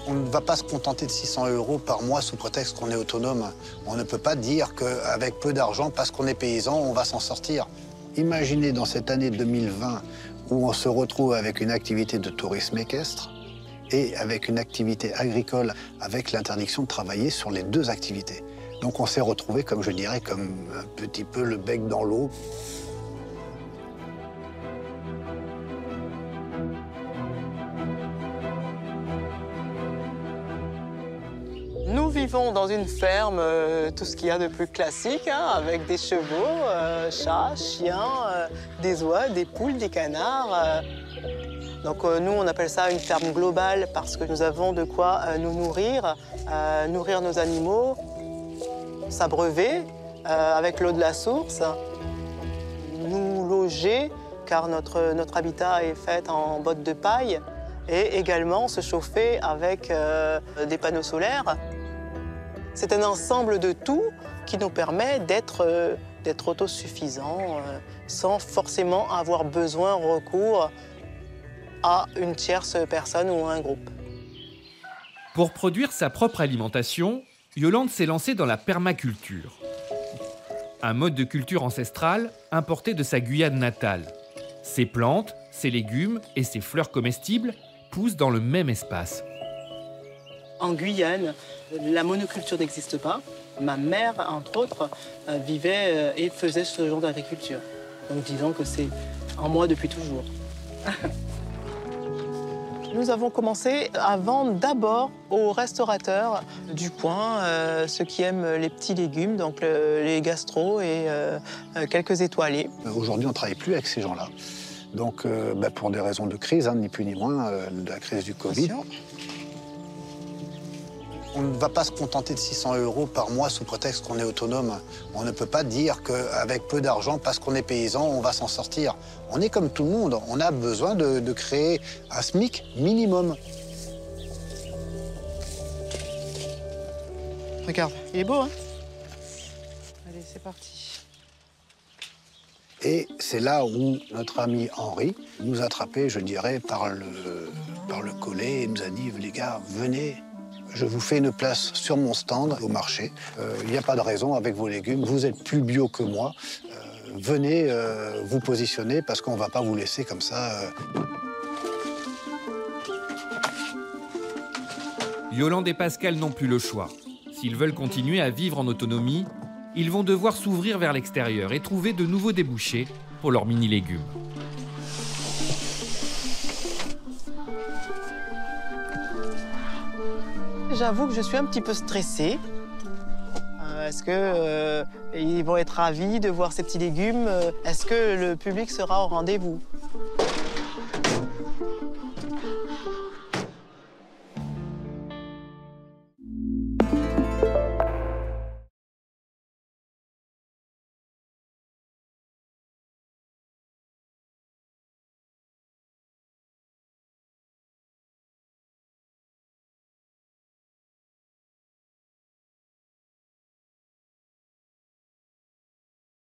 On ne va pas se contenter de 600 € par mois sous prétexte qu'on est autonome. On ne peut pas dire qu'avec peu d'argent, parce qu'on est paysan, on va s'en sortir. Imaginez dans cette année 2020 où on se retrouve avec une activité de tourisme équestre et avec une activité agricole, avec l'interdiction de travailler sur les deux activités. Donc on s'est retrouvé, comme je dirais, comme un petit peu le bec dans l'eau. Nous vivons dans une ferme, tout ce qu'il y a de plus classique, hein, avec des chevaux, chats, chiens, des oies, des poules, des canards. Donc nous, on appelle ça une ferme globale parce que nous avons de quoi nous nourrir, nourrir nos animaux, s'abreuver avec l'eau de la source, nous loger car notre habitat est fait en bottes de paille et également se chauffer avec des panneaux solaires. C'est un ensemble de tout qui nous permet d'être autosuffisants sans forcément avoir besoin recours à une tierce personne ou à un groupe. Pour produire sa propre alimentation, Yolande s'est lancée dans la permaculture. Un mode de culture ancestrale importé de sa Guyane natale. Ses plantes, ses légumes et ses fleurs comestibles poussent dans le même espace. En Guyane, la monoculture n'existe pas. Ma mère, entre autres, vivait et faisait ce genre d'agriculture. Donc disons que c'est en moi depuis toujours. Nous avons commencé à vendre d'abord aux restaurateurs du coin, ceux qui aiment les petits légumes, donc les gastros et quelques étoilés. Aujourd'hui, on ne travaille plus avec ces gens-là. Donc, pour des raisons de crise, hein, ni plus ni moins, de la crise du Covid. On ne va pas se contenter de 600 € par mois sous prétexte qu'on est autonome. On ne peut pas dire qu'avec peu d'argent, parce qu'on est paysan, on va s'en sortir. On est comme tout le monde. On a besoin de créer un SMIC minimum. Regarde, il est beau, hein? Allez, c'est parti. Et c'est là où notre ami Henri nous a attrapés, je dirais, par le collet et nous a dit « Les gars, venez ». Je vous fais une place sur mon stand au marché. Il n'y a pas de raison avec vos légumes. Vous êtes plus bio que moi. Venez vous positionner parce qu'on ne va pas vous laisser comme ça. Yolande et Pascal n'ont plus le choix. S'ils veulent continuer à vivre en autonomie, ils vont devoir s'ouvrir vers l'extérieur et trouver de nouveaux débouchés pour leurs mini-légumes. J'avoue que je suis un petit peu stressée. Est-ce qu'ils vont être ravis de voir ces petits légumes? Est-ce que le public sera au rendez-vous?